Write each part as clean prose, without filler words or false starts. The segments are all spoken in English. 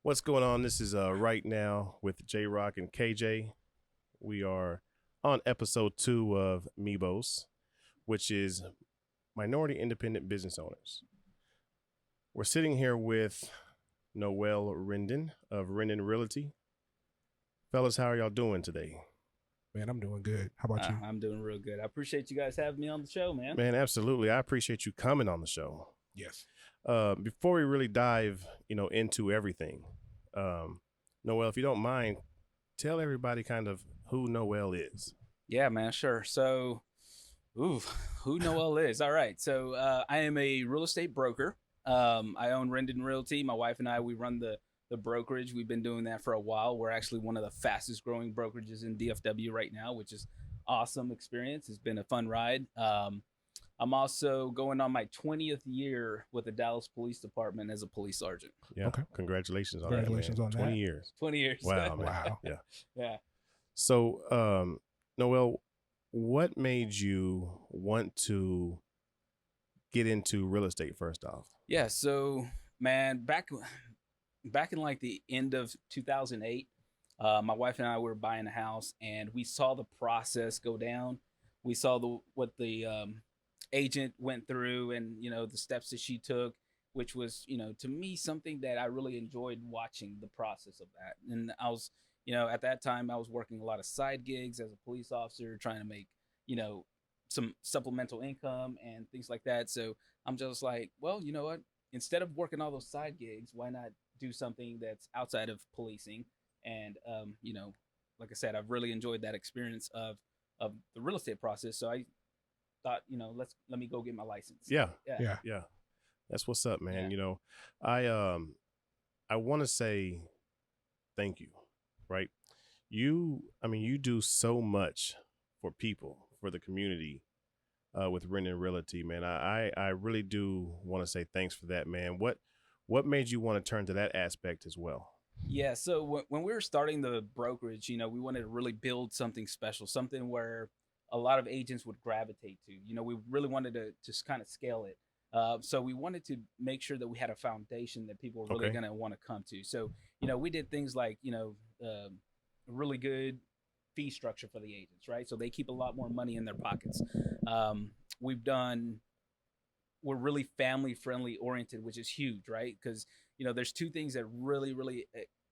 What's going on? This is Right Now with Jroc and KJ. We are on episode 2 of MiBOS, which is Minority Independent Business Owners. We're sitting here with Noel Rendon of Rendon Realty. Fellas, how are y'all doing today? Man, I'm doing good. How about you? I'm doing real good. I appreciate you guys having me on the show, man. Man, absolutely. I appreciate you coming on the show. Yes. Before we really dive, into everything, Noel, if you don't mind, tell everybody kind of who Noel is. Yeah, man, sure. So, who Noel is? All right. So, I am a real estate broker. I own Rendon Realty. My wife and I, we run the brokerage. We've been doing that for a while. We're actually one of the fastest growing brokerages in DFW right now, which is awesome experience. It's been a fun ride. I'm also going on my 20th year with the Dallas Police Department as a police sergeant. Yeah. Okay. Congratulations on Congratulations that, man. on 20 that. years. 20 years. Wow, man. Wow. Yeah. Yeah. So, Noel, what made you want to get into real estate first off? Yeah. So, man, back in like the end of 2008, my wife and I were buying a house, and we saw the process go down. We saw what the agent went through, and the steps that she took, which was to me something that I really enjoyed watching the process of that. And I was at that time I was working a lot of side gigs as a police officer, trying to make some supplemental income and things like that. So I'm just like, well, you know what? Instead of working all those side gigs, why not do something that's outside of policing? And like I said, I've really enjoyed that experience of the real estate process. So I thought, let me go get my license. Yeah. Yeah. That's what's up, man. Yeah. I want to say thank you, right? You do so much for people, for the community, with Rendon Realty, man. I really do want to say thanks for that, man. What made you want to turn to that aspect as well? Yeah. So when we were starting the brokerage, we wanted to really build something special, something where a lot of agents would gravitate to. We really wanted to just kind of scale it. So we wanted to make sure that we had a foundation that people were really Okay. going to want to come to. So, we did things like, a really good fee structure for the agents, right? So they keep a lot more money in their pockets. We've done we're really family friendly oriented, which is huge, right? Because there's two things that really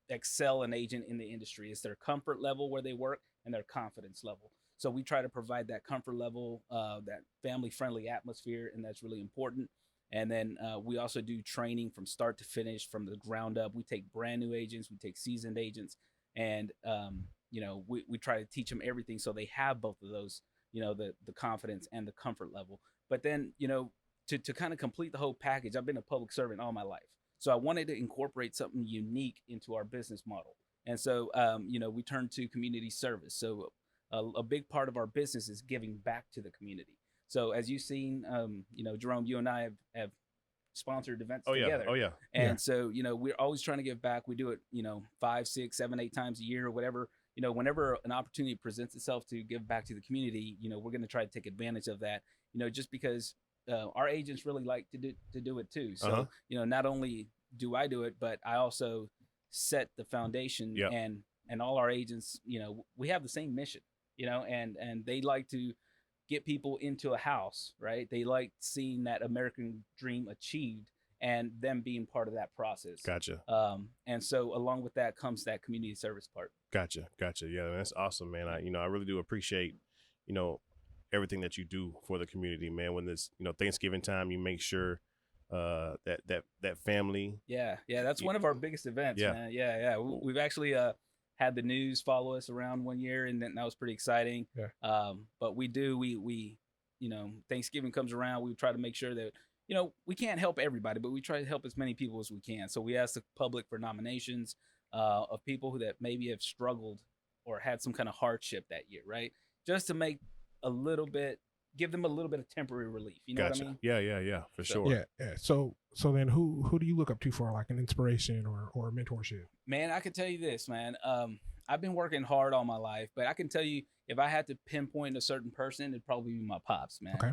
excel an agent in the industry: is their comfort level where they work and their confidence level. So we try to provide that comfort level, that family friendly atmosphere, and that's really important. And then we also do training from start to finish, from the ground up. We take brand new agents, we take seasoned agents, and we try to teach them everything so they have both of those, the confidence and the comfort level. But then to kind of complete the whole package, I've been a public servant all my life. So I wanted to incorporate something unique into our business model. And so, we turned to community service. So a big part of our business is giving back to the community. So as you've seen, Jerome, you and I have sponsored events together. Oh yeah. And so, we're always trying to give back. We do it, 5, 6, 7, 8 times a year or whatever. Whenever an opportunity presents itself to give back to the community, we're going to try to take advantage of that, just because our agents really like to do it too. So, not only do I do it, but I also set the foundation. Yep. And all our agents, we have the same mission, and they like to get people into a house, right? They like seeing that American dream achieved and them being part of that process. Gotcha. And so along with that comes that community service part. Gotcha. Yeah, that's awesome, man. I really do appreciate, everything that you do for the community, man. When this, Thanksgiving time, you make sure that family. Yeah, that's one of our biggest events, Yeah. man. Yeah. We've actually had the news follow us around one year, and that was pretty exciting. Yeah. But we Thanksgiving comes around, we try to make sure that we can't help everybody, but we try to help as many people as we can. So we ask the public for nominations of people that maybe have struggled or had some kind of hardship that year, right? Just to make give them a little bit of temporary relief. You know Gotcha. what I mean? Yeah, for sure. Yeah. So then who do you look up to for like an inspiration or mentorship? Man, I can tell you this, man. I've been working hard all my life, but I can tell you, if I had to pinpoint a certain person, it'd probably be my pops, man. Okay.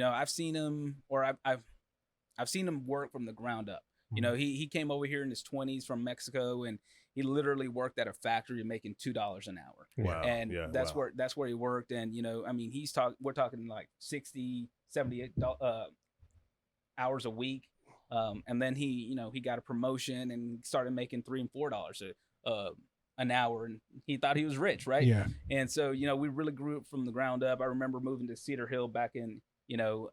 I've seen him, or I've seen him work from the ground up. You know, he came over here in his 20s from Mexico, and he literally worked at a factory making $2 an hour. Wow. And Yeah, that's wow. where he worked. And, you know, I mean, we're talking like 60, 78 hours a week. And then he got a promotion and started making $3 and $4 an hour, and he thought he was rich, right? Yeah. And so, you know, we really grew up from the ground up. I remember moving to Cedar Hill back in, you know,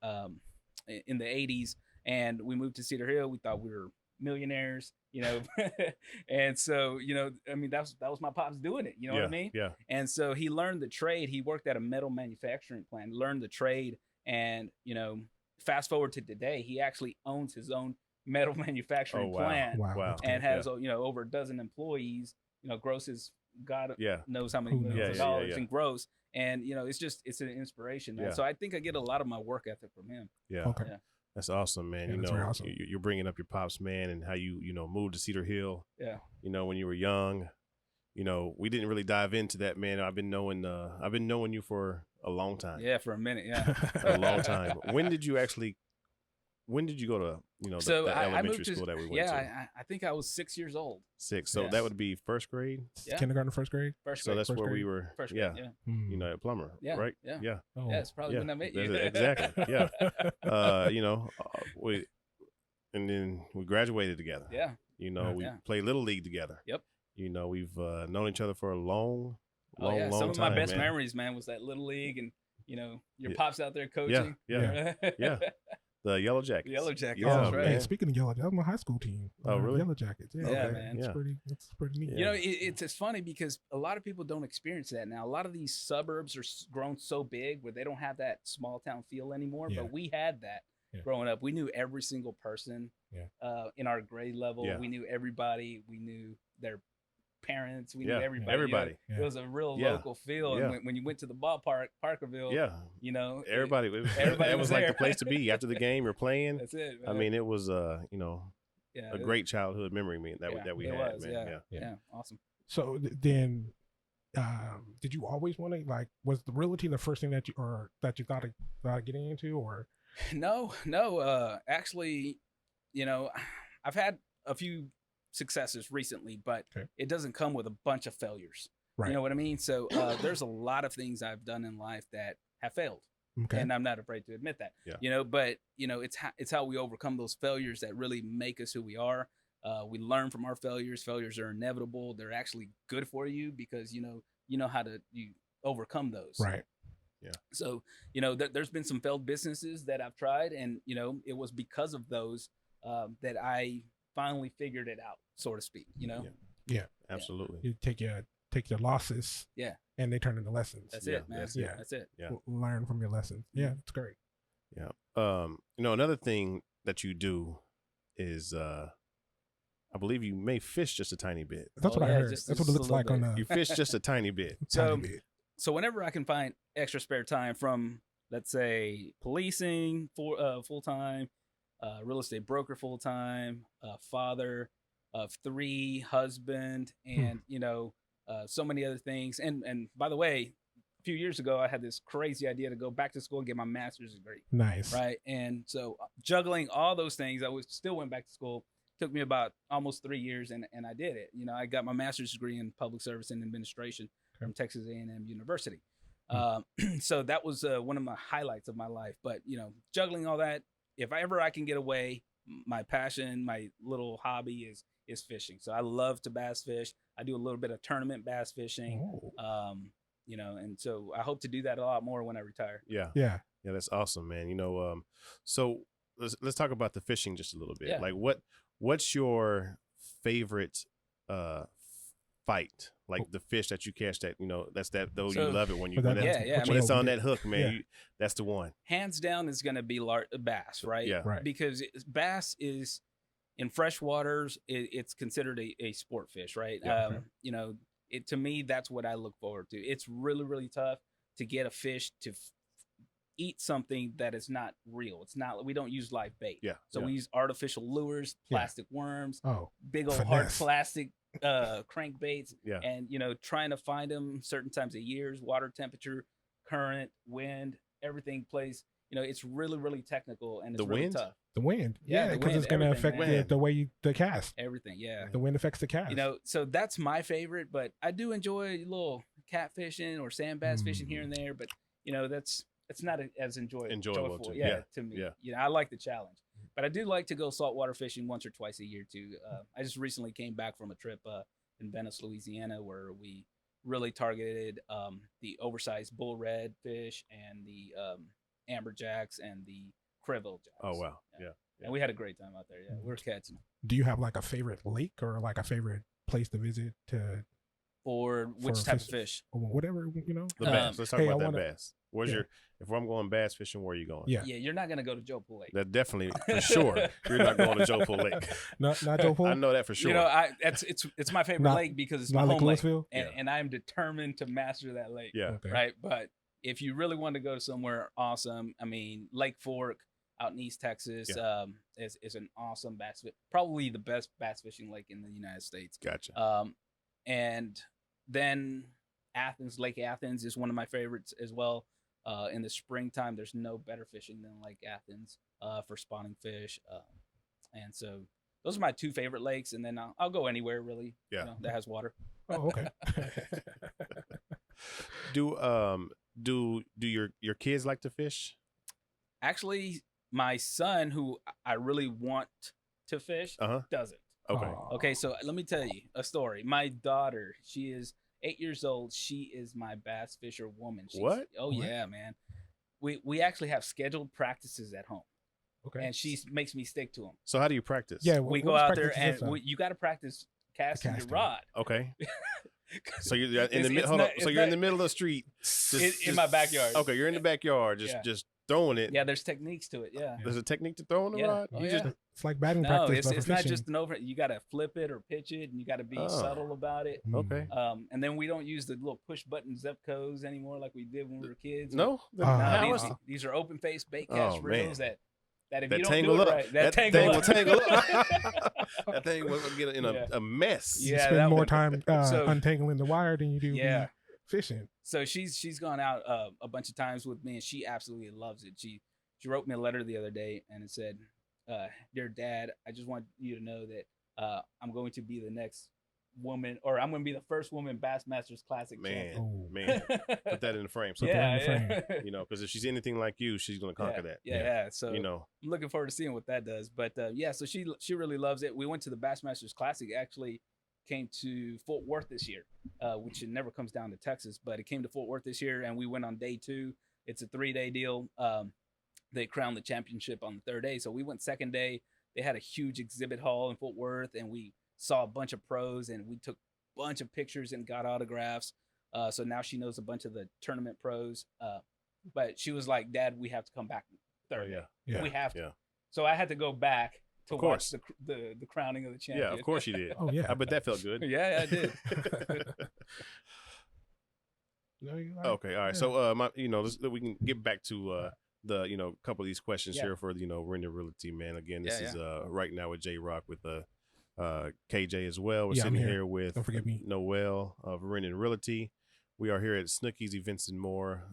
in the 80s, and we moved to Cedar Hill. We thought we were millionaires, you know. And so, you know, I mean, that was my pops doing it, you know what I mean? Yeah. And so he learned the trade. He worked at a metal manufacturing plant, learned the trade, and, you know, fast forward to today, he actually owns his own metal manufacturing plant. Wow. And has you know, over a dozen employees. You know, gross God knows how many millions of dollars in gross. And, you know, it's an inspiration, man. Yeah. So I think I get a lot of my work ethic from him. Yeah. Okay. Yeah. That's awesome, man. Yeah, you that's know, very awesome. you're bringing up your pops, man, and how you know, moved to Cedar Hill. Yeah. You know, when you were young, you know, we didn't really dive into that, man. I've been knowing you for a long time. Yeah, for a minute. Yeah. A long time. When did you go to, you know, So the I elementary moved to, school that we went to? I think I was 6 years old. 6. So Yes. that would be first grade. Yeah. Kindergarten, first grade. First So grade. that's First where grade. we were. First Yeah. grade. You know, at Plummer. Yeah, Right. yeah. Yeah. Oh. Yeah, it's probably Yeah. when I met you. Exactly. Yeah. You know, and then we graduated together. Yeah. You know, we Yeah. played Little League together. Yep. You know, we've known each other for a long Some time. of my best man. memories, man, was that Little League, and, you know, your Yeah. pops out there coaching. Yeah. The Yellow Jackets. Yellow Jackets, Yeah, that's right. man. Hey, speaking of Yellow Jackets, that was my high school team. Oh, really? Yellow Jackets. Yeah, Yeah, okay. man. It's Yeah. pretty neat. Yeah. You know, it's funny because a lot of people don't experience that now. A lot of these suburbs are grown so big where they don't have that small town feel anymore. Yeah. But we had that growing up. We knew every single person in our grade level. Yeah. We knew everybody. We knew their parents. We knew Yeah. everybody. Everybody. Yeah. It was a real Yeah. local feel. Yeah. And when you went to the ballpark, Parkerville, Yeah. you know, Everybody. everybody That was was like the there. place to be after the game. You're playing. that's it. I man. mean, it was you know, yeah, a great childhood memory, man, that we it had, was, man. yeah, awesome. So then, did you always want to, like, was the realty the first thing that you thought of getting into, or? No. Actually, you know, I've had a few successes recently, but it doesn't come with a bunch of failures. Right. You know what I mean? So there's a lot of things I've done in life that have failed, Okay. and I'm not afraid to admit that. Yeah. You know, but you know, it's how we overcome those failures that really make us who we are. We learn from our failures. Failures are inevitable. They're actually good for you because you know how to overcome those. Right. So, you know, there's been some failed businesses that I've tried, and, you know, it was because of those that I finally figured it out, so to speak, you know? Yeah. Absolutely. You take your losses. Yeah. And they turn into lessons. That's Yeah, it, man. that's it. That's it. Yeah. Learn from your lessons. Yeah, it's great. Yeah. You know, another thing that you do is I believe you may fish just a tiny bit. That's Oh, what I yeah, heard. just That's what it a looks little like on bit. the You fish just a tiny bit. tiny bit. So whenever I can find extra spare time from, let's say, policing full time, real estate broker full time, father of 3, husband, and you know, so many other things. And by the way, a few years ago, I had this crazy idea to go back to school and get my master's degree. Nice. Right, and so juggling all those things, still went back to school. Took me about almost 3 years, and I did it. You know, I got my master's degree in public service and administration from Texas A&M University. So that was one of my highlights of my life. But, you know, juggling all that, if I can get away, my passion, my little hobby is fishing. So I love to bass fish. I do a little bit of tournament bass fishing. Oh. You know, and so I hope to do that a lot more when I retire. Yeah. Yeah. Yeah, that's awesome, man. You know, so let's talk about the fishing just a little bit. Yeah. Like what's your favorite fight? Like the fish that you catch that, you know, you love it when you when it's on that hook, man. That's the one. Hands down is going to be bass, right? Yeah. Right. Because bass is in fresh waters, it's considered a sport fish, right? Yeah. You know, to me, that's what I look forward to. It's really, really tough to get a fish to eat something that is not real. It's not, we don't use live bait. Yeah. So we use artificial lures, plastic worms, big old hard plastic crankbaits. Yeah. And, you know, trying to find them certain times of years, water temperature, current, wind, everything plays it's really, really technical and it's The really wind? tough. The wind. Yeah, Yeah, the because it's wind, going to everything, affect man. the way the cast. Everything, yeah. The wind affects the cast. So that's my favorite, but I do enjoy a little catfishing or sand bass fishing here and there, but it's not as Enjoyable joyful, to- yeah, to me. yeah. I like the challenge, but I do like to go saltwater fishing once or twice a year too. I just recently came back from a trip in Venice, Louisiana, where we really targeted the oversized bull red fish and the amberjacks and the crevel jacks. Oh wow, yeah. And we had a great time out there. Yeah, we were catching them. Do you have like a favorite lake or like a favorite place to visit Or which type of fish? or whatever, you know? The bass. Let's talk hey, about I that wanna- bass. Where's yeah. your? If I'm going bass fishing, where are you going? Yeah. Yeah, you're not gonna go to Joe Pool Lake. That definitely for sure. You're not going to Joe Pool Lake. Not Joe Pool? I know that for sure. It's my favorite Not- lake because it's not my Lake home lake, Louisville? and I'm determined to master that lake. yeah. Okay. Right. But if you really want to go somewhere awesome, I mean, Lake Fork out in East Texas is an awesome probably the best bass fishing lake in the United States. Gotcha. And then Lake Athens is one of my favorites as well. In the springtime, there's no better fishing than Lake Athens for spawning fish. And so those are my two favorite lakes. And then I'll go anywhere really that has water. Oh, okay. Do your kids like to fish? Actually, my son, who I really want to fish, doesn't. Okay. Aw. Okay, so let me tell you a story. My daughter, she is 8 years old. She is my bass fisher woman. What? Oh, What? yeah, man. We actually have scheduled practices at home, Okay. and she makes me stick to them. So how do you practice? Yeah, We what go does out there, practice and consist of? you got to practice casting your casting. rod. Okay. So you're in the It's middle. Hold on. not- So it's you're in not- the middle of the street. In my backyard. Okay, you're in the backyard, Yeah. just throwing it. Yeah, there's techniques to it. Yeah. There's a technique to throwing the Yeah. rod. Oh, You yeah. just It's like batting No, practice. but it's for not fishing. just an over. You got to flip it or pitch it, and you got to be Oh. subtle about it. okay. And then we don't use the little push button Zepcos anymore like we did when we were kids. No. Uh, No, How these, is- these are open face bait Oh, cast man. reels that if that you don't tangle do it up. right, That thing will tangle up. That thing will get in Yeah. a mess. You Yeah, spend that more one. time So- untangling the wire than you do Yeah. fishing. So she's gone out a bunch of times with me, and she absolutely loves it. She wrote me a letter the other day, and it said, "Dear Dad, I just want you to know that I'm going to be the next woman, or I'm going to be the first woman Bassmasters Classic Man, Oh. man, put that in the frame. So yeah, that in the yeah. you know, because if she's anything like you, she's gonna conquer that. Yeah. So You know, I'm looking forward to seeing what that does. But so she really loves it. We went to the Bassmasters Classic. Actually, came to Fort Worth this year, which it never comes down to Texas, but it came to Fort Worth this year, and we went on day 2. It's a 3-day deal. They crowned the championship on the 3rd day, so we went 2nd day. They had a huge exhibit hall in Fort Worth, and we saw a bunch of pros, and we took a bunch of pictures and got autographs. So now she knows a bunch of the tournament pros. But she was like, "Dad, we have to come back 3rd day. Yeah. We have to." Yeah. So I had to go back to Of watch course. the crowning of the champion. yeah, of course you did. Oh yeah. I bet that felt good. Yeah, I did. No, you're right. Okay, all right. Yeah. So, we can get back to the couple of these questions Yeah. here for Rendon Realty, man. Again, this Yeah, is right now with Jroc with KJ as well. We're Yeah, I'm sitting here. here with Don't forget me. Noel of Rendon Realty. We are here at Snooki's Events and More.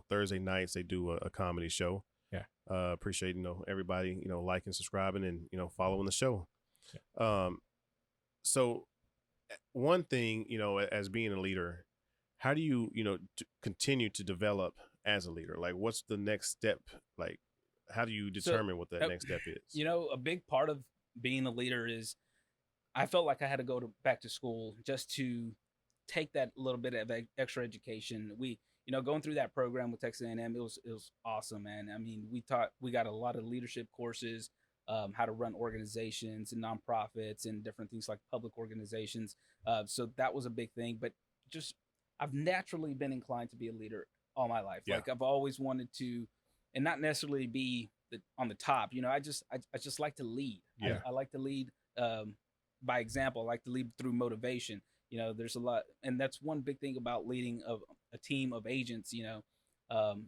Thursday nights they do a comedy show. Yeah. Appreciate everybody liking, subscribing, and following the show. Yeah. So one thing as being a leader, how do you continue to develop as a leader? Like, what's the next step? Like, how do you determine what that next step is? A big part of being a leader is I felt like I had to go back to school just to take that little bit of extra education. We, going through that program with Texas A&M, it was awesome, man. I mean, we got a lot of leadership courses, how to run organizations and nonprofits and different things like public organizations. So that was a big thing. But just I've naturally been inclined to be a leader all my life. Yeah. Like I've always wanted to, and not necessarily be on the top. I just like to lead. Yeah. I like to lead by example. I like to lead through motivation. There's a lot, and that's one big thing about leading a team of agents.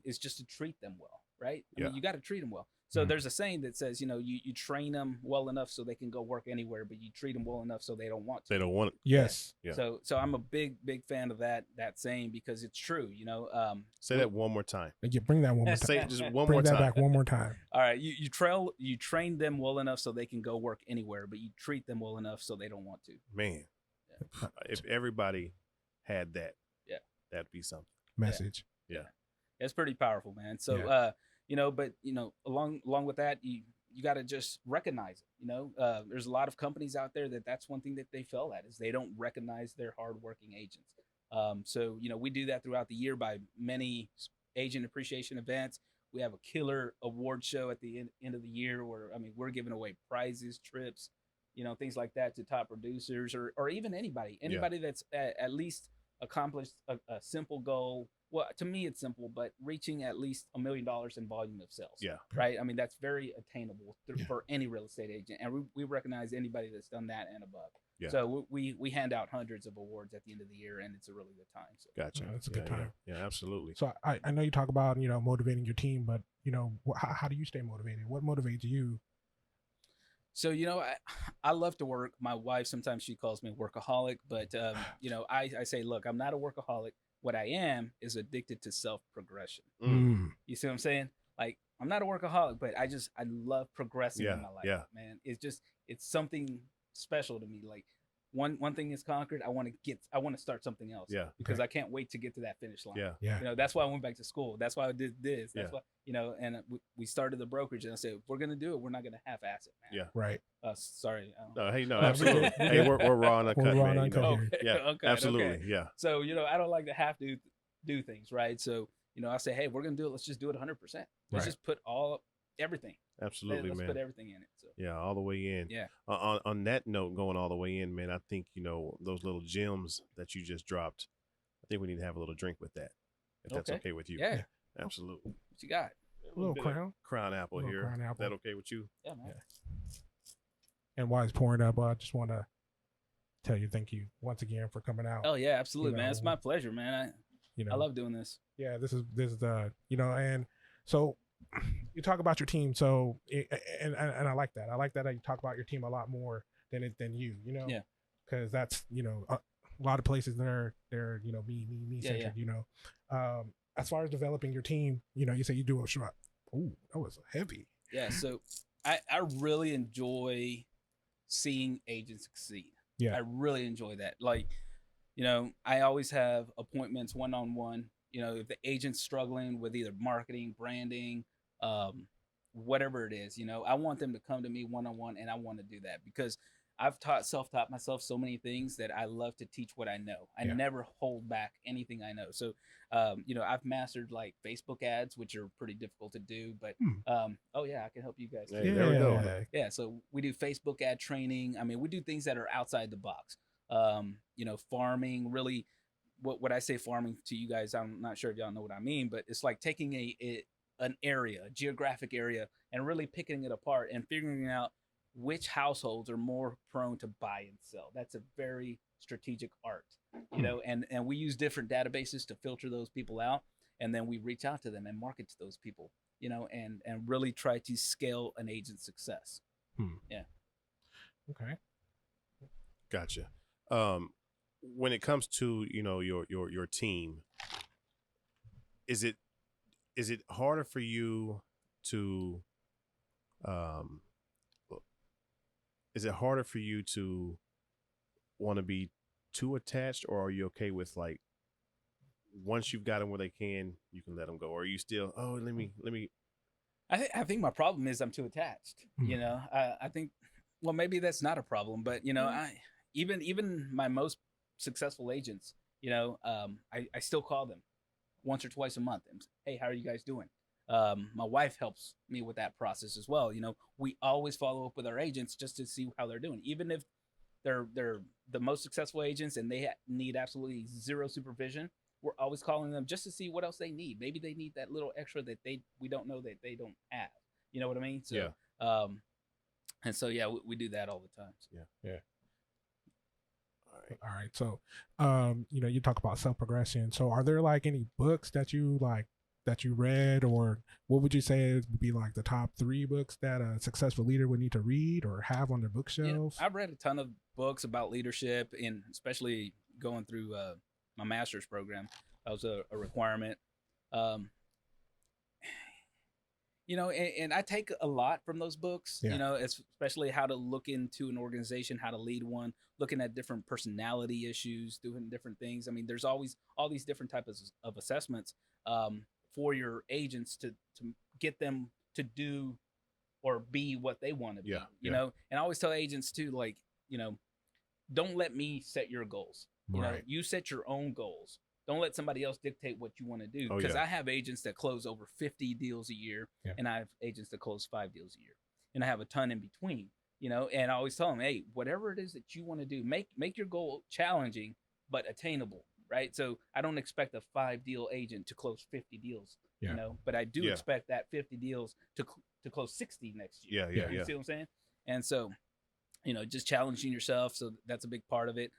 Is just to treat them well, right? I mean, you got to treat them well. So there's a saying that says, you train them well enough so they can go work anywhere, but you treat them well enough so they don't want to. They don't want it. Yes. Yeah. So I'm a big fan of that saying, because it's true. Say that one more time. Yeah, bring that one more time. Say it just one Bring more that time. back one more time. All right, you train them well enough so they can go work anywhere, but you treat them well enough so they don't want to. Man, if everybody had that, that'd be something. Message. Yeah. It's pretty powerful, man. So, but along with that, you got to just recognize it. There's a lot of companies out there that's one thing that they fail at, is they don't recognize their hardworking agents. So, we do that throughout the year by many agent appreciation events. We have a killer award show at the end of the year where, we're giving away prizes, trips, things like that to top producers or even anybody that's at least accomplished a simple goal. Well, to me, it's simple, but reaching at least $1 million in volume of sales. Yeah. Right. That's very attainable for any real estate agent. And we recognize anybody that's done that and above. Yeah. So we hand out hundreds of awards at the end of the year, and it's a really good time. So. Gotcha. It's a good time. Yeah, absolutely. So I know you talk about, motivating your team, but, how do you stay motivated? What motivates you? So, I love to work. My wife, sometimes she calls me workaholic, but, I say, look, I'm not a workaholic. What I am is addicted to self-progression. You see what I'm saying? Like, I'm not a workaholic, but I love progressing in my life, man. It's something special to me. Like, one thing is conquered. I want to start something else. Yeah. Because I can't wait to get to that finish line. Yeah. Yeah. That's why I went back to school. That's why I did this. That's why, and we started the brokerage, and I said, if we're going to do it, we're not going to half-ass it, man. Yeah. Right. Sorry. No, hey, no, absolutely. Hey, we're raw and uncut, We're raw and man. uncut here. Yeah, Okay, absolutely. okay. Yeah. So, I don't like to have to do things, right? So, I say, hey, we're going to do it. Let's just do it 100%. Let's just put everything. Absolutely, Let's man. put everything in it. So. Yeah, all the way in. Yeah. On that note, going all the way in, man, I think, those little gems that you just dropped, I think we need to have a little drink with that, if that's okay with you. Yeah. Absolutely. What you got? A little bit of crown. Crown apple Little here. crown apple. Is that okay with you? Yeah, man. And while it's pouring up, I just want to tell you thank you once again for coming out. Oh, yeah, absolutely, man. It's my pleasure, man. I love doing this. Yeah, this is the, and so you talk about your team. So, and I like that. I like that you talk about your team a lot more than you, Yeah. because that's, a lot of places they're, me centered, as far as developing your team, you say you do a shot. Oh, that was heavy. Yeah. So I really enjoy seeing agents succeed. Yeah. I really enjoy that. Like, I always have appointments one-on-one. If the agent's struggling with either marketing, branding, whatever it is, I want them to come to me one-on-one, and I want to do that because I've self-taught myself so many things that I love to teach what I know. I never hold back anything I know. So, I've mastered like Facebook ads, which are pretty difficult to do, but, oh yeah, I can help you guys. Hey, there we go. Yeah. So we do Facebook ad training. We do things that are outside the box. Farming, really what I say farming to you guys, I'm not sure if y'all know what I mean, but it's like taking a geographic area, and really picking it apart and figuring out which households are more prone to buy and sell. That's a very strategic art, and we use different databases to filter those people out. And then we reach out to them and market to those people, and really try to scale an agent's success. Yeah. Okay. Gotcha. When it comes to, your team, is it harder for you to, want to be too attached, or are you okay with, like, once you've got them where they can, you can let them go? Or are you still, let me. I think my problem is I'm too attached. I think, well, maybe that's not a problem, but I even my most successful agents, I still call them once or twice a month and say, hey, how are you guys doing? My wife helps me with that process as well. We always follow up with our agents just to see how they're doing, even if they're the most successful agents and they need absolutely zero supervision. We're always calling them just to see what else they need. Maybe they need that little extra that we don't know that they don't have. You know what I mean? So, yeah. And so, we do that all the time. So. Yeah. All right. So, you talk about self-progression. So are there like any books that you like that you read, or what would you say would be like the top 3 books that a successful leader would need to read or have on their bookshelf? I've read a ton of books about leadership, and especially going through my master's program. That was a requirement. And I take a lot from those books, especially how to look into an organization, how to lead one, looking at different personality issues, doing different things. I mean, there's always all these different types of assessments for your agents to get them to do or be what they want to be, you know? And I always tell agents too, like, don't let me set your goals. You set your own goals. Don't let somebody else dictate what you want to do. Because I have agents that close over 50 deals a year, and I have agents that close 5 deals a year, and I have a ton in between. And I always tell them, hey, whatever it is that you want to do, make your goal challenging but attainable, right? So I don't expect a 5-deal agent to close 50 deals, but I do expect that 50 deals to close 60 next year. You see what I'm saying? And so, just challenging yourself. So that's a big part of it.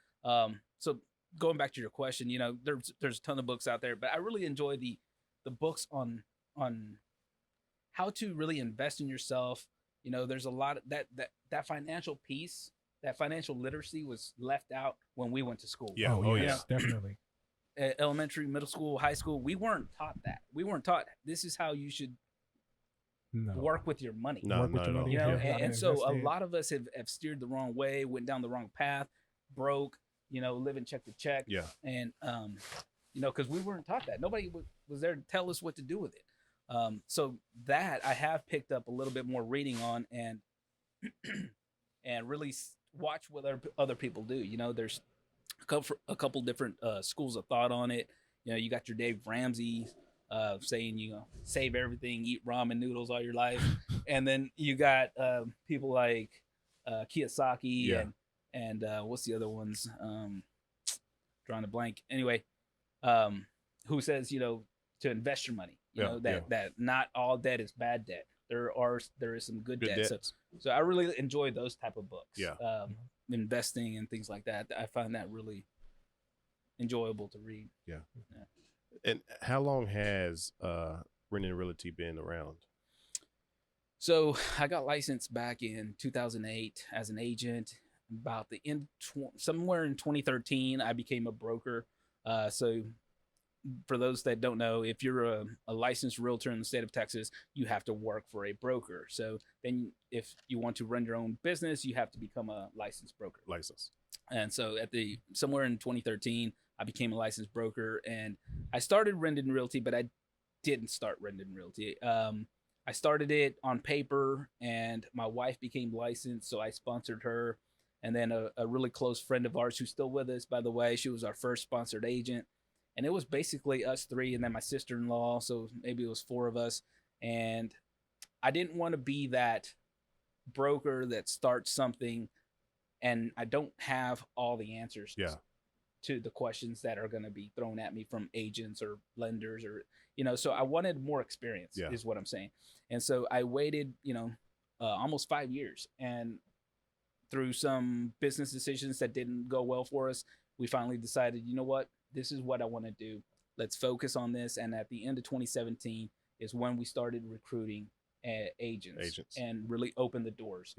So going back to your question, there's a ton of books out there, but I really enjoy the books on how to really invest in yourself. There's a lot of that financial piece, that financial literacy was left out when we went to school. Yes, definitely. Elementary, middle school, high school, we weren't taught that. We weren't taught this is how you should work with your money. Work with your money. And so a lot of us have steered the wrong way, went down the wrong path, broke, living check to check. And, because we weren't taught that. Nobody was there to tell us what to do with it. So that I have picked up a little bit more reading on and really watch what other people do. There's a couple different schools of thought on it. You got your Dave Ramsey saying, save everything, eat ramen noodles all your life. And then you got people like Kiyosaki and what's the other ones? Drawing a blank. Anyway, who says, to invest your money, that not all debt is bad debt. There is some good debt. So I really enjoy those type of books. Investing and things like that. I find that really enjoyable to read. And how long has Rendon Realty been around? So I got licensed back in 2008 as an agent. About the end, somewhere in 2013, I became a broker. So for those that don't know, if you're a licensed realtor in the state of Texas, you have to work for a broker. So then if you want to run your own business, you have to become a licensed broker. And so somewhere in 2013, I became a licensed broker, and I started Rendon Realty, but I didn't start Rendon Realty. I started it on paper, and my wife became licensed, so I sponsored her. And then a really close friend of ours who's still with us, by the way, she was our first sponsored agent. And it was basically us 3 and then my sister-in-law. So maybe it was 4 of us. And I didn't want to be that broker that starts something and I don't have all the answers to the questions that are going to be thrown at me from agents or lenders or, so I wanted more experience is what I'm saying. And so I waited, almost 5 years, and through some business decisions that didn't go well for us, we finally decided, you know what, this is what I want to do. Let's focus on this. And at the end of 2017 is when we started recruiting agents and really opened the doors.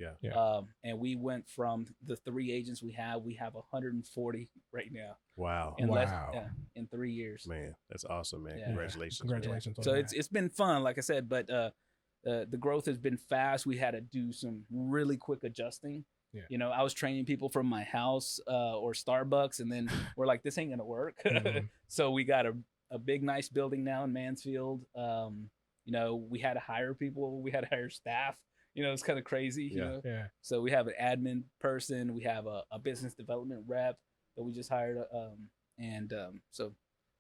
And we went from the 3 agents we have 140 right now. Wow. In 3 years. Man, that's awesome, man. Congratulations. Congratulations. So it's been fun, like I said, but the growth has been fast. We had to do some really quick adjusting. I was training people from my house or Starbucks, and then we're like, this ain't gonna work. So we got a big, nice building now in Mansfield. We had to hire people. We had to hire staff. It's kind of crazy. So we have an admin person. We have a business development rep that we just hired. So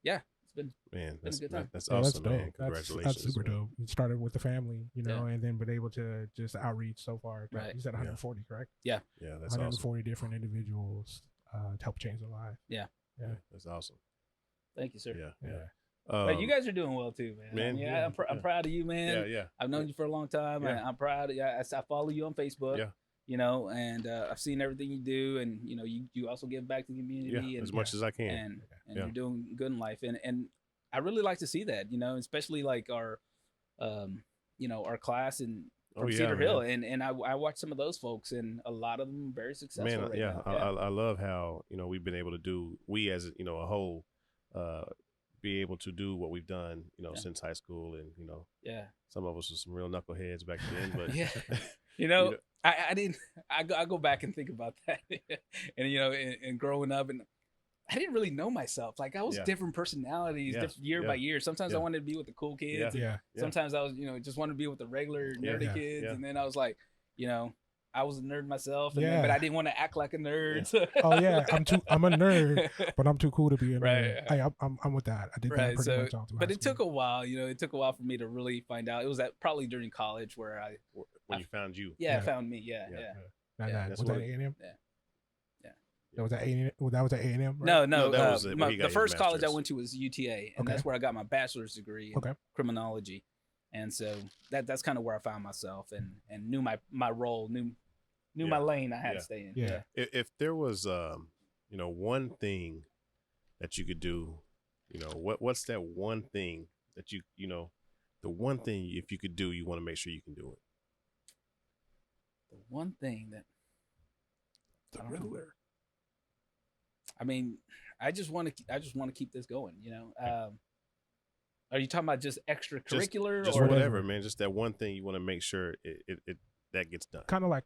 it's been that's a good time. That's awesome, that's man. Congratulations. That's super dope. You started with the family, and then been able to just outreach so far. Right. You said 140, correct? Yeah, that's 140 awesome. different individuals to help change their life. Yeah, that's awesome. Thank you, sir. Yeah. But you guys are doing well too, man. I'm proud of you, man. Yeah. I've known you for a long time. And I'm proud. I follow you on Facebook. And I've seen everything you do, and you also give back to the community as much as I can. And you're doing good in life. And I really like to see that, especially like our, our class in from Cedar Hill, and I watch some of those folks, and a lot of them are very successful right now. I love how we've been able to do, we as a whole, be able to do what we've done, since high school, and some of us were some real knuckleheads back then, but I didn't. I go back and think about that, and and growing up, and I didn't really know myself. Like I was different personalities, different year by year. Sometimes I wanted to be with the cool kids. Sometimes I was, just wanted to be with the regular nerdy kids. And then I was like, I was a nerd myself, but I didn't want to act like a nerd. Oh yeah, I'm a nerd, but I'm too cool to be a nerd. Hey, I'm with that. I did that pretty much all through high But it school. took a while. It took a while for me to really find out. It was probably during college where you found you. Found me. Was that A&M? Yeah. That was at A&M. That was at A&M. Right? No. That was the first college I went to was UTA, and Okay. that's where I got my bachelor's degree in criminology. And so that's kind of where I found myself and knew my role, knew my lane I had to stay in. Yeah. If there was one thing that you could do, what's that one thing that the one thing if you could do, you want to make sure you can do it. The one thing that The Riddler. I mean, I just want to keep this going. Are you talking about just extracurricular just or whatever, man? Just that one thing you want to make sure it that gets done. Kind of like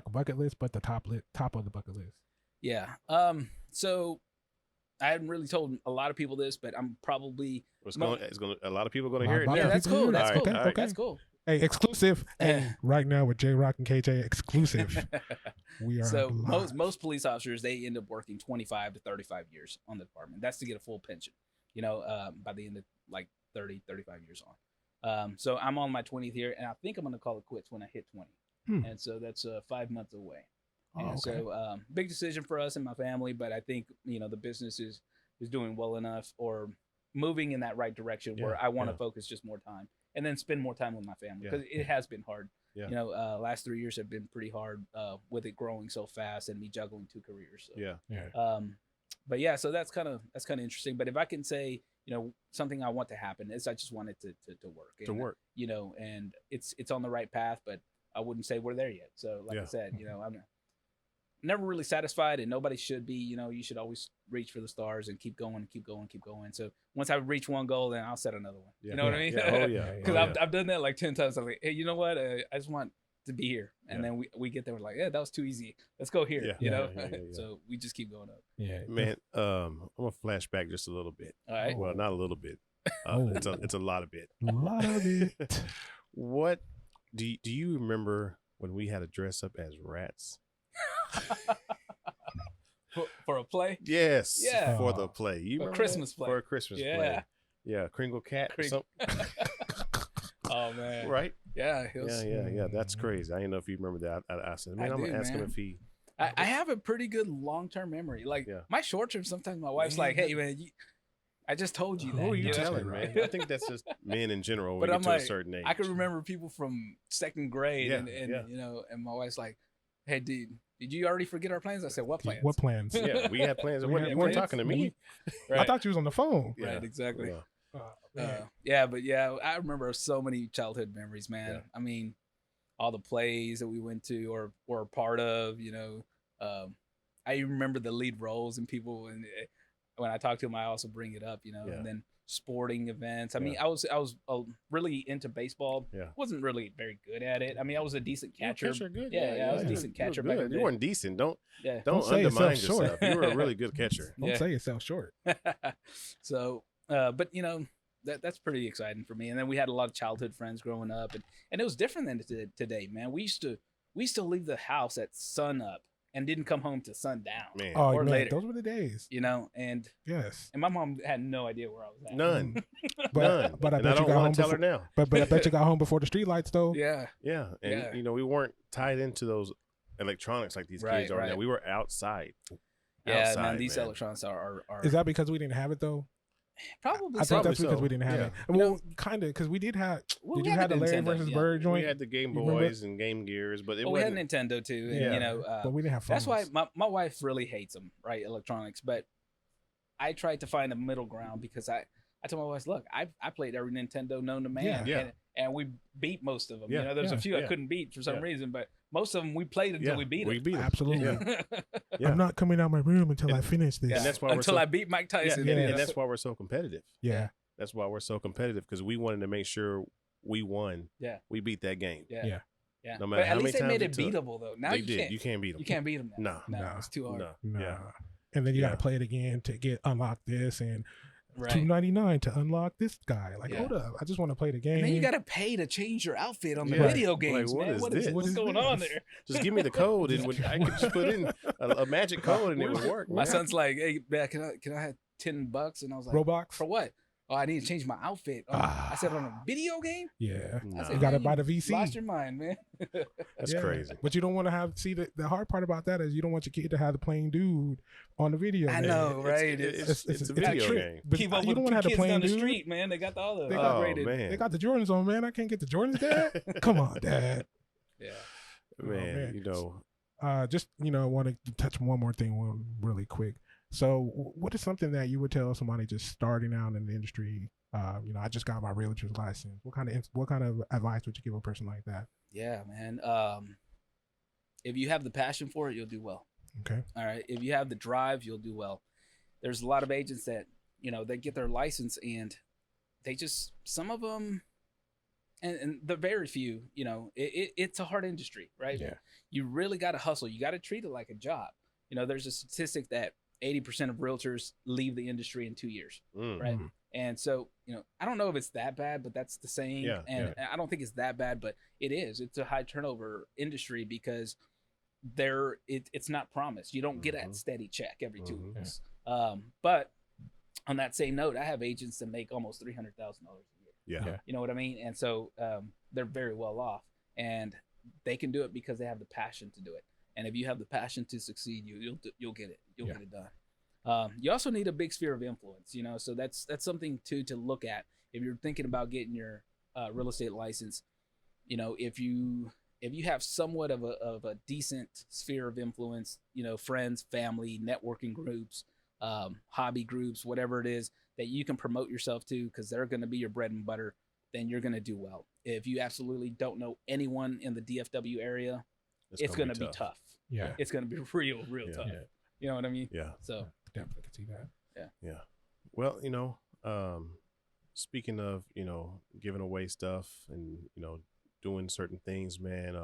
a bucket list, but the top of the bucket list. Yeah. So I haven't really told a lot of people this, but I'm probably a lot of people are going to hear it now. Yeah, that's cool. That's cool. Okay. That's cool. Hey, exclusive. Hey, right now with Jroc and KJ, exclusive. We are so live. most police officers, they end up working 25 to 35 years on the department. That's to get a full pension. By the end of like 30, 35 years on. So I'm on my 20th year, and I think I'm going to call it quits when I hit 20. And so that's 5 months away. So big decision for us and my family, but I think the business is doing well enough or moving in that right direction where I want to focus just more time and then spend more time with my family because it has been hard. Last 3 years have been pretty hard with it growing so fast and me juggling 2 careers. So. But yeah, so that's kind of interesting. But if I can say, something I want to happen is I just want it to work. And it's on the right path, but I wouldn't say we're there yet. So like I said, I'm never really satisfied, and nobody should be. You should always reach for the stars and keep going. So once I reach one goal, then I'll set another one. You know what I mean? Because I've done that like 10 times. I'm like, hey, you know what? I just want to be here, and then we get there. We're like, yeah, that was too easy. Let's go here. So we just keep going up. Yeah, man. I'm gonna flash back just a little bit. All right. Well, not a little bit. It's a lot of it. A lot of it. What do you remember when we had to dress up as rats? for a play? Yes. Yeah. For the play. You for a Christmas play. For a Christmas play. Yeah. Kringle Cat or something. Oh man. Right? Yeah. Yeah. That's crazy. I didn't know if you remember that. I said, man, I'm gonna ask him if he. I have a pretty good long-term memory. Like my short term, sometimes my wife's like, "Hey, man, I just told you that." Who are you telling, man? I think that's just men in general. But when I'm you get to like, a certain age. I can remember people from second grade, and and my wife's like, "Hey, dude, did you already forget our plans?" I said, "What plans?" What plans? Yeah, we had plans. You weren't talking to me. Right. I thought you was on the phone. Right, exactly. Yeah. But I remember so many childhood memories, man. Yeah. I mean, all the plays that we went to or were a part of, I remember the lead roles and people, and when I talk to them, I also bring it up, and then sporting events. I mean, I was really into baseball. Yeah. Wasn't really very good at it. I mean, I was a decent catcher. Good. I was a decent catcher. Back in the day. You weren't decent. Don't say undermine yourself yourself. You were a really good catcher. Don't say yourself short. So, but that's pretty exciting for me. And then we had a lot of childhood friends growing up, and it was different than today, man. We used to leave the house at sun up and didn't come home to sundown. Man. Oh, or man, later. those were the days. And yes, and my mom had no idea where I was at. None. But I And bet I you don't got home want to tell her before, now. but I bet you got home before the street lights though. Yeah. And we weren't tied into those electronics like these kids are now. We were outside. Yeah, man, these electronics are. Is that because we didn't have it though? Probably. I think that's because so. we didn't have it. Well, kind of, because we did have. Did you have the Larry versus Bird joint? We had the Game Boys and Game Gears, but we had Nintendo too. And, but we didn't have phones. That's why my wife really hates them, right? Electronics, but I tried to find a middle ground because I told my wife, look, I played every Nintendo known to man, Yeah. Yeah. and we beat most of them. Yeah. You know, there's Yeah. a few I Yeah. couldn't beat for some Yeah. reason, but most of them we played until we beat them. Absolutely. Yeah. Yeah. I'm not coming out of my room until I finish this. And that's why until I beat Mike Tyson. Yeah. and that's why we're so competitive. Yeah. That's why we're so competitive, because we wanted to make sure we won. Yeah. We beat that game. Yeah. Yeah. Yeah. No matter but how at many least they times made it it took. beatable though. Now They you did. can't. You can't beat them. You can't beat them now. No. No, it's too hard. No. Nah. Yeah. And then you got Yeah. to play it again to get unlock this, and Right. $2.99 to unlock this guy. Like, Yeah. hold up, I just want to play the game. And then you got to pay to change your outfit on the Yeah. video Like, games, what man. is What is this? what's going on there? Just give me the code, and I could just put in a magic code, and it would work. My man. son's like, "Hey, man, can I have $10?" And I was like, Roblox. "For what?" Oh, I need to change my outfit. I said, "On a video game?" Yeah, Nah. I said, you got to "Man, buy the you VC. Lost your mind, man. That's Yeah. crazy. But you don't want to have. See, the hard part about that is you don't want your kid to have the plain dude on the video. I game. know, right? It's a video trick. game. But Keep up you with don't the want to have the kids plain down the dude. street, man. They got all the They got- upgraded. man. They got the Jordans on, man. I can't get the Jordans, Dad. Come on, Dad. Yeah. Man, man. you know, Just I want to touch one more thing really quick. So, what is something that you would tell somebody just starting out in the industry? I just got my realtor's license. What kind of advice would you give a person like that? Yeah, man. If you have the passion for it, you'll do well. Okay. All right. If you have the drive, you'll do well. There's a lot of agents that, they get their license and they just, some of them, and the very few, it's a hard industry, right? Yeah. You really got to hustle. You got to treat it like a job. There's a statistic that 80% of realtors leave the industry in 2 years, right? Mhm. And so, I don't know if it's that bad, but that's the saying. Yeah, And I don't think it's that bad, but it is. It's a high turnover industry because it's not promised. You don't get a steady check every 2 Mhm. weeks. But on that same note, I have agents that make almost $300,000 a year. yeah. You know what I mean? And so they're very well off, and they can do it because they have the passion to do it. And if you have the passion to succeed, you'll get it. You'll get it done. You also need a big sphere of influence, so that's something to look at if you're thinking about getting your real estate license. If you have somewhat of a decent sphere of influence, friends, family, networking groups, hobby groups, whatever it is that you can promote yourself to, because they're going to be your bread and butter, then you're going to do well. If you absolutely don't know anyone in the DFW area, it's going to be tough. Yeah. It's going to be real Yeah. tough. Yeah. You know what I mean? Yeah. So Definitely can see that. Yeah. Well, speaking of, giving away stuff and, doing certain things, man,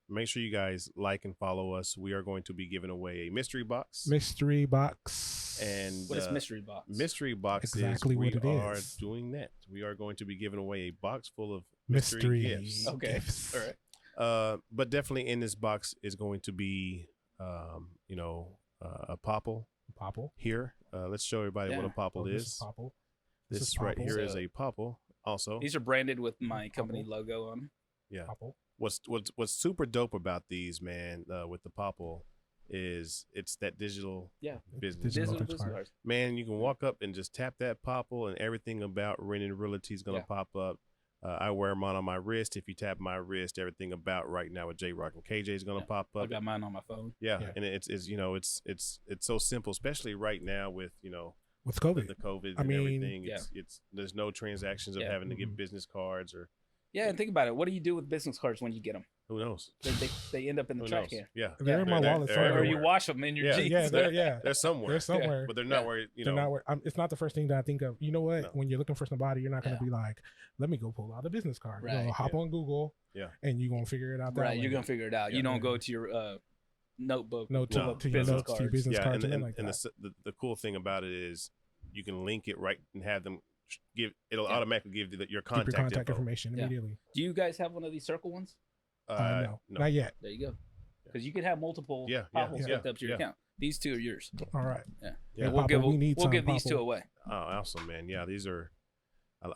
make sure you guys like and follow us. We are going to be giving away a mystery box. Mystery box. And what is mystery box? Mystery box Exactly is we what it are is. doing that. We are going to be giving away a box full of mystery gifts. Okay. gifts. All right. But definitely in this box is going to be, a popple Popple. here. Let's show everybody what a popple This is. Popple. This right popple. here is So- a popple. Also, These are branded with my company logo on them. yeah. Popple. What's super dope about these, man, with the popple, is it's that digital Yeah. business. Digital Digital card. business cards. Man, you can walk up and just tap that popple, and everything about Rendon Realty is gonna Yeah. pop up. I wear mine on my wrist. If you tap my wrist, everything about right now with Jroc and KJ is gonna pop I up. got mine on my phone. Yeah, and it's so simple, especially right now with With COVID. the COVID I and mean, everything. It's there's no transactions of Yeah. having to Mhm. get business cards or Yeah, and think about it. What do you do with business cards when you get them? who knows. They end up in the Who trash knows? can. Yeah, They're in my They're- wallet they're somewhere. Or you everywhere. wash them in your Yeah. jeans. Yeah, they're They're somewhere. They're somewhere. But they're not Yeah. where They're not where, it's not the first thing that I think of. You know what? No. When you're looking for somebody, you're not going to Yeah. be like, let me go pull out a business card. You're Right, going to hop on Google Yeah. and you're going to figure it out that Right, way. you're gonna figure it out. Yeah. You don't go to your notebook. No, pull No. up to your business notes, to your cards. business Yeah, cards, and and like that. the cool thing about it is you can link it right and have them it'll Yeah. automatically give you your Keep your contact contact info. information Yeah. immediately. Do you guys have one of these circle ones? No, not yet. There you go. Because you could have multiple Yeah, popples yeah, hooked up to your yeah. account. These two are yours. All right. Yeah. Yeah. And we'll Popple, we need we'll some give these two Popple. away. Oh, awesome, man! Yeah, these are.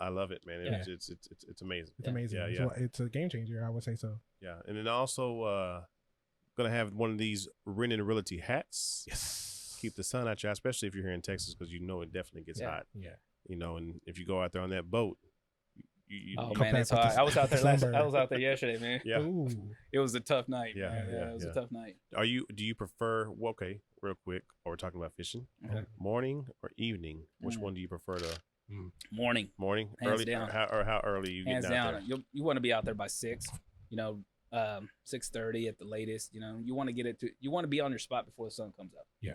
I love it, man. Yeah. It's amazing. It's amazing. Yeah, It's yeah. It's a game changer, I would say so. Yeah, and then also gonna have one of these Rendon Realty hats. Yes. Keep the sun out your eye, especially if you're here in Texas, because it definitely gets Yeah. hot. Yeah. And if you go out there on that boat, you Oh Come man, back it's with hot. the- I was out there sunburn. I was out there yesterday, man. yeah. Ooh. It was a tough night. Yeah, man. yeah, It was yeah. a tough night. Do you prefer? Well, okay, real quick. While we're talking about fishing, Okay. morning or evening? Which one do you prefer to Morning. Morning, Hands early, down. or how early you Hands getting out down. there? You want to be out there by 6. 6:30 at the latest. You want to get it to. You want to be on your spot before the sun comes up. Yeah.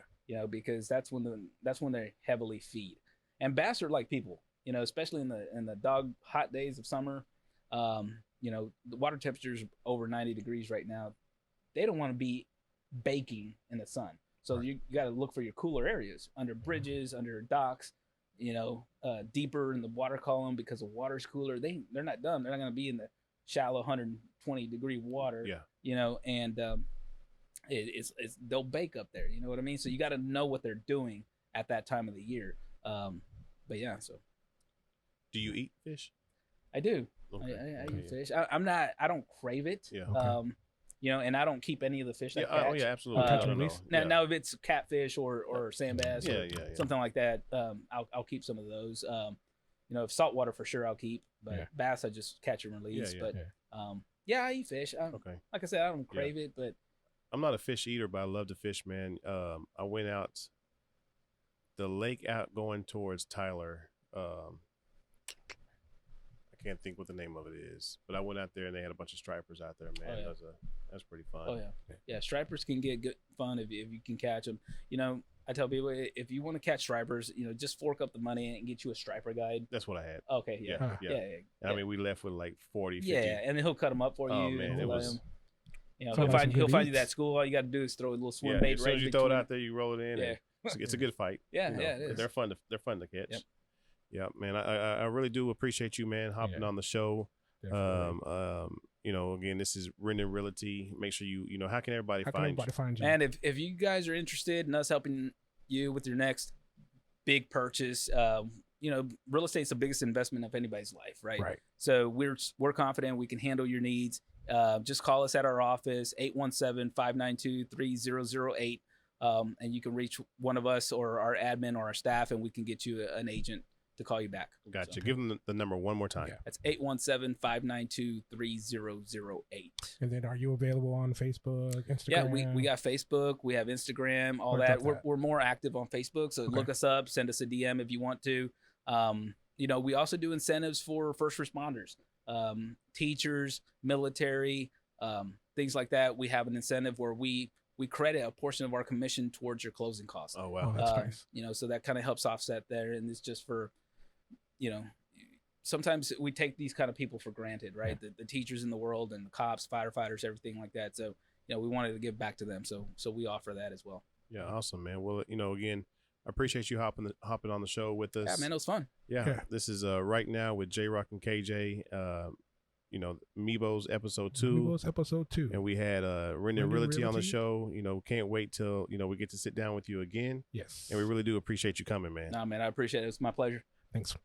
Because that's when they heavily feed. And bass are like people. Especially in the dog hot days of summer. The water temperature's over 90 degrees right now. They don't want to be baking in the sun. So you got to look for your cooler areas under bridges, under docks. Deeper in the water column because the water's cooler. They're not dumb. They're not going to be in the shallow 120 degree water. And it's they'll bake up there. You know what I mean? So you got to know what they're doing at that time of the year. But yeah, so. Do you eat fish? I do. Okay. I eat fish. I don't crave it. Yeah. Okay. And I don't keep any of the fish I catch. Oh yeah, absolutely. Now if it's catfish or sand bass or something like that, I'll keep some of those. If saltwater for sure I'll keep, but bass I just catch and release. I eat fish. Okay. Like I said, I don't crave it, but I'm not a fish eater, but I love to fish, man. I went out the lake out going towards Tyler. I can't think what the name of it is, but I went out there and they had a bunch of stripers out there, man. That's pretty fun. Oh yeah. Stripers can get good fun if you can catch them. I tell people if you want to catch stripers, just fork up the money and get you a striper guide. That's what I had. Okay, yeah. I mean, we left with like 40, 50. Yeah, and then he'll cut them up for you. Oh man, it was. He'll find you that school. All you got to do is throw a little swim bait. As soon as you throw it out there, you roll it in. Yeah, it's a good fight. Yeah, it is. They're fun to catch. Yep. Yeah, man. I really do appreciate you, man, hopping on the show. Again, this is Rendon Realty. Make sure how can everybody find you? And if you guys are interested in us helping you with your next big purchase, real estate's the biggest investment of anybody's life, right? Right. So we're confident we can handle your needs. Just call us at our office, 817-592-3008. And you can reach one of us or our admin or our staff, and we can get you an agent to call you back. Gotcha. Give them the number one more time. That's 817-592-3008. And then are you available on Facebook, Instagram? Yeah, we got Facebook, we have Instagram, all that. We're more active on Facebook, so look us up, send us a DM if you want to. We also do incentives for first responders, teachers, military, things like that. We have an incentive where we credit a portion of our commission towards your closing costs. Oh, wow. That's nice. So that kind of helps offset there. And it's just for, sometimes we take these kind of people for granted, right? The teachers in the world and the cops, firefighters, everything like that. So, we wanted to give back to them. So we offer that as well. Yeah. Awesome, man. Well, again, I appreciate you hopping on the show with us. Yeah, man, it was fun. Yeah. This is Right Now with Jroc and KJ. MiBOS episode 2. And we had Rendon Realty on the show. Can't wait till we get to sit down with you again. Yes. And we really do appreciate you coming, man. Nah, man, I appreciate it. It's my pleasure. Thanks.